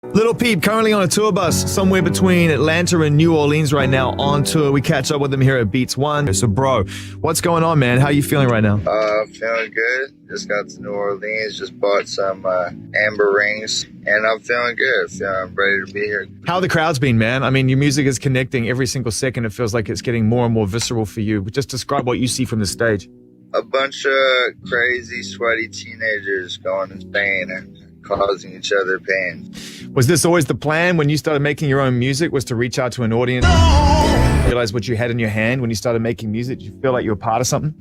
Lil Peep currently on a tour bus somewhere between Atlanta and New Orleans right now on tour. We catch up with him here at Beats One. So, bro, what's going on, man? How are you feeling right now? Feeling good. Just got to New Orleans. Just bought some amber rings, and I'm feeling good. I'm ready to be here. How the crowd's been, man? I mean, your music is connecting every single second. It feels like it's getting more and more visceral for you. Just describe what you see from the stage. A bunch of crazy, sweaty teenagers going insane and causing each other pain. Was this always the plan when you started making your own music, was to reach out to an audience? Realize what you had in your hand when you started making music? Did you feel like you were part of something?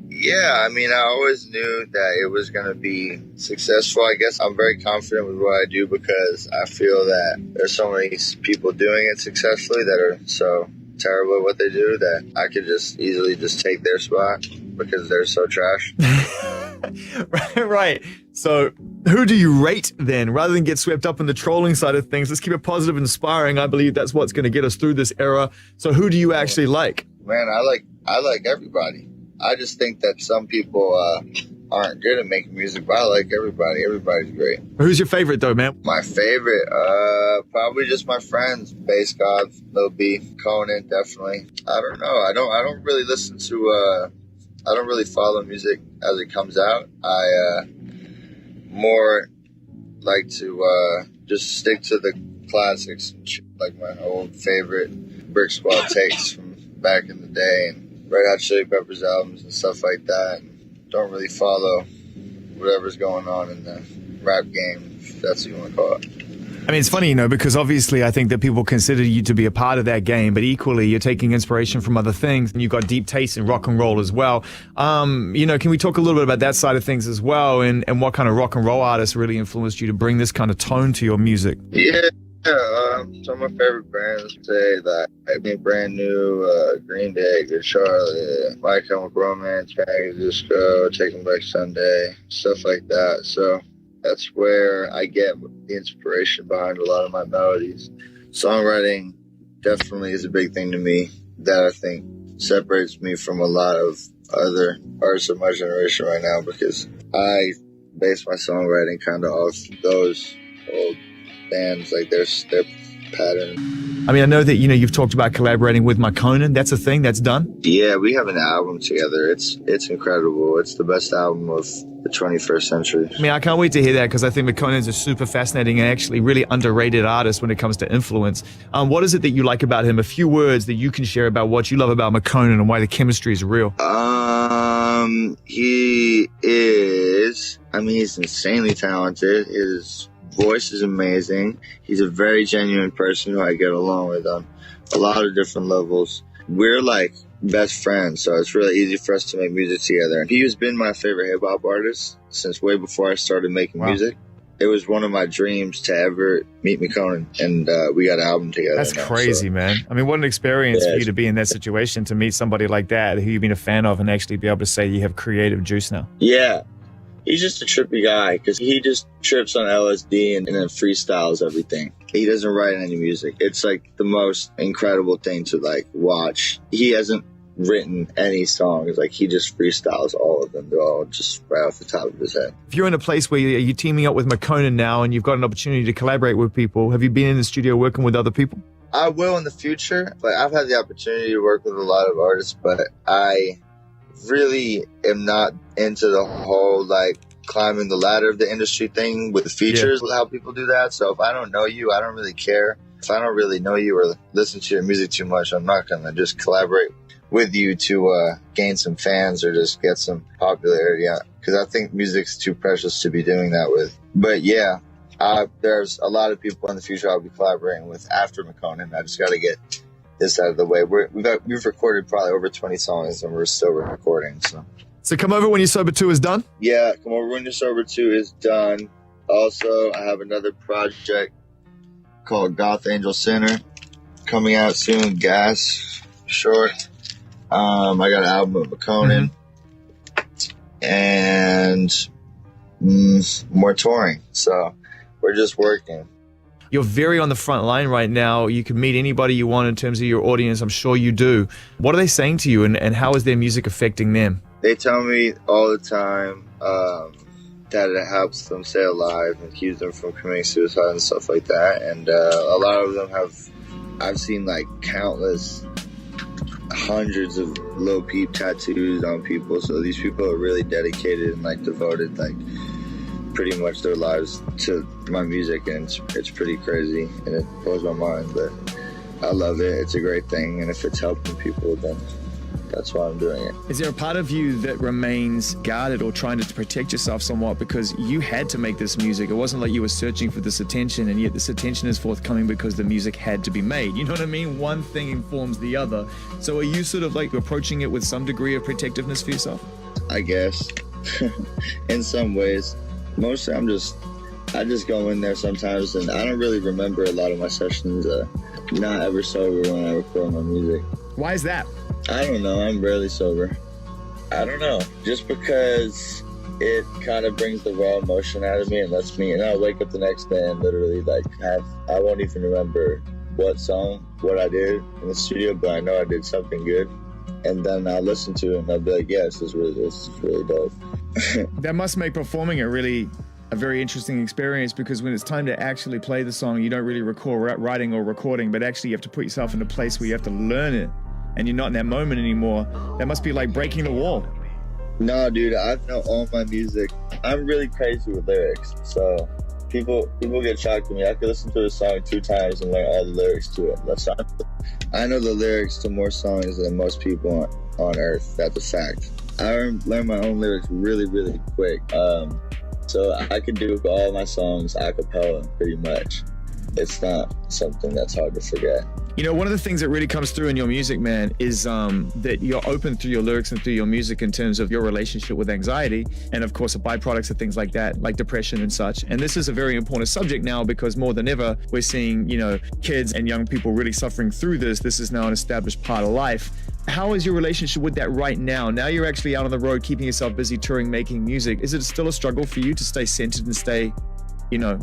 Yeah, I mean, I always knew that it was going to be successful. I guess I'm very confident with what I do because I feel that there's so many people doing it successfully that are so terrible at what they do that I could just easily just take their spot because they're so trash. Right. So who do you rate then? Rather than get swept up in the trolling side of things, let's keep it positive and inspiring. I believe that's what's going to get us through this era. So who do you actually like? Man, I like everybody. I just think that some people aren't good at making music, but I like everybody. Everybody's great. Who's your favorite though, man? My favorite, probably just my friends. Bass God, Lil B, Conan, definitely. I don't know. I don't really listen to. I don't really follow music as it comes out. I more like to just stick to the classics, like my old favorite Brick Squad takes from back in the day and Red Hot Chili Peppers albums and stuff like that. And don't really follow whatever's going on in the rap game, if that's what you want to call it. I mean, it's funny, because obviously I think that people consider you to be a part of that game, but equally you're taking inspiration from other things and you've got deep taste in rock and roll as well. Can we talk a little bit about that side of things as well and what kind of rock and roll artists really influenced you to bring this kind of tone to your music? Yeah. Some of my favorite bands say that I mean, Brand New, Green Day, Good Charlotte, My Chemical Romance, Panic! At the Disco, Taking Back Sunday, stuff like that. So that's where I get the inspiration behind a lot of my melodies. Songwriting definitely is a big thing to me that I think separates me from a lot of other artists of my generation right now because I base my songwriting kind of off those old bands, like their pattern. I mean, I know that, you've talked about collaborating with my Conan. That's a thing that's done? Yeah, we have an album together. It's incredible. It's the best album of the 21st century. I mean, I can't wait to hear that because I think McConan's a super fascinating and actually really underrated artist when it comes to influence. What is it that you like about him? A few words that you can share about what you love about McConan and why the chemistry is real. He is, he's insanely talented. His voice is amazing. He's a very genuine person who I get along with on a lot of different levels. We're like best friends, so it's really easy for us to make music together. He has been my favorite hip-hop artist since way before I started making music. It was one of my dreams to ever meet McConan, and we got an album together. That's crazy, man. I mean, what an experience for you to be in that situation, to meet somebody like that who you've been a fan of and actually be able to say you have creative juice now. Yeah. He's just a trippy guy because he just trips on LSD and then freestyles everything. He doesn't write any music. It's like the most incredible thing to like watch. He hasn't written any songs. Like he just freestyles all of them. They're all just right off the top of his head. If you're in a place where you're teaming up with McConan now and you've got an opportunity to collaborate with people, have you been in the studio working with other people? I will in the future. But I've had the opportunity to work with a lot of artists, but I really am not into the whole like climbing the ladder of the industry thing with features, how people do that. So if I don't know you, I don't really care. If I don't really know you or listen to your music too much, I'm not going to just collaborate with you to gain some fans or just get some popularity, because I think music's too precious to be doing that with. But yeah, there's a lot of people in the future I'll be collaborating with after McConan. I just got to get this out of the way. We've recorded probably over 20 songs and we're still recording. So Come Over When You're Sober 2 is done? Yeah, Come Over When You're Sober 2 is done. Also, I have another project called Goth Angel Center coming out soon. Gas, short. I got an album with McConan and more touring. So we're just working. You're very on the front line right now. You can meet anybody you want in terms of your audience. I'm sure you do. What are they saying to you and how is their music affecting them? They tell me all the time, that it helps them stay alive and keeps them from committing suicide and stuff like that. And a lot of them I've seen like countless hundreds of Lil Peep tattoos on people. So these people are really dedicated and like devoted like pretty much their lives to my music, and it's pretty crazy and it blows my mind, but I love it. It's a great thing, and if it's helping people, then that's why I'm doing it. Is there a part of you that remains guarded or trying to protect yourself somewhat because you had to make this music? It wasn't like you were searching for this attention, and yet this attention is forthcoming because the music had to be made. You know what I mean? One thing informs the other. So are you sort of like approaching it with some degree of protectiveness for yourself? I guess. In some ways. Mostly I just go in there sometimes, and I don't really remember a lot of my sessions. Not ever sober when I record my music. Why is that? I don't know. I'm barely sober. I don't know. Just because it kind of brings the raw emotion out of me and lets me, and I'll wake up the next day and literally like I won't even remember what I did in the studio, but I know I did something good. And then I'll listen to it and I'll be like, yeah, this is really dope. That must make performing it really a very interesting experience, because when it's time to actually play the song, you don't really recall writing or recording, but actually you have to put yourself in a place where you have to learn it, and you're not in that moment anymore. That must be like breaking the wall. No, dude, I know all my music. I'm really crazy with lyrics, so people get shocked at me. I could listen to a song 2 times and learn all the lyrics to it. I know the lyrics to more songs than most people on earth. That's a fact. I learn my own lyrics really, really quick. So I can do all my songs a cappella pretty much. It's not something that's hard to forget. You know, one of the things that really comes through in your music, man, is that you're open through your lyrics and through your music in terms of your relationship with anxiety, and of course the byproducts of things like that, like depression and such. And this is a very important subject now, because more than ever we're seeing, you know, kids and young people really suffering through this. This is now an established part of life. How is your relationship with that right now? Now you're actually out on the road, keeping yourself busy, touring, making music. Is it still a struggle for you to stay centered and stay, you know,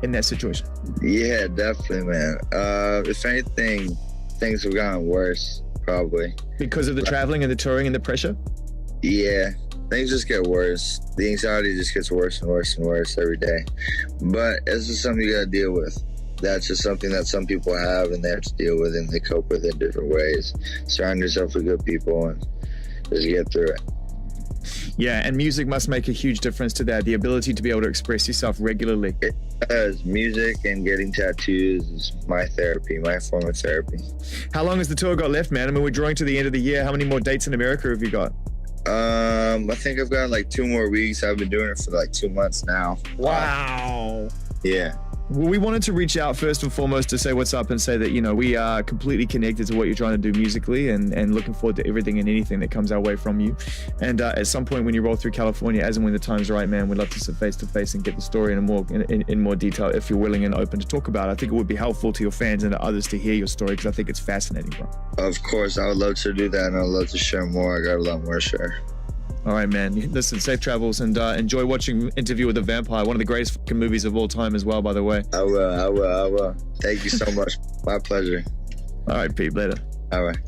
in that situation? Yeah, definitely, man. If anything, things have gotten worse, probably. Because of the traveling and the touring and the pressure? Yeah, things just get worse. The anxiety just gets worse and worse and worse every day. But it's just something you gotta deal with. That's just something that some people have and they have to deal with, and they cope with it in different ways. Surround yourself with good people and just get through it. Yeah, and music must make a huge difference to that, the ability to be able to express yourself regularly. It does. Music and getting tattoos is my therapy, my form of therapy. How long has the tour got left, man? I mean, we're drawing to the end of the year. How many more dates in America have you got? I think I've got like 2 more weeks. I've been doing it for like 2 months now. Wow. Yeah. Well, we wanted to reach out first and foremost to say what's up and say that, you know, we are completely connected to what you're trying to do musically, and looking forward to everything and anything that comes our way from you. And at some point when you roll through California, as and when the time's right, man, we'd love to sit face to face and get the story in more detail, if you're willing and open to talk about it. I think it would be helpful to your fans and to others to hear your story, because I think it's fascinating, bro. Of course, I would love to do that, and I'd love to share more. I got a lot more to share. All right, man. Listen, safe travels, and enjoy watching Interview with the Vampire, one of the greatest fucking movies of all time as well, by the way. I will. Thank you so much. My pleasure. All right, Pete. Later. All right.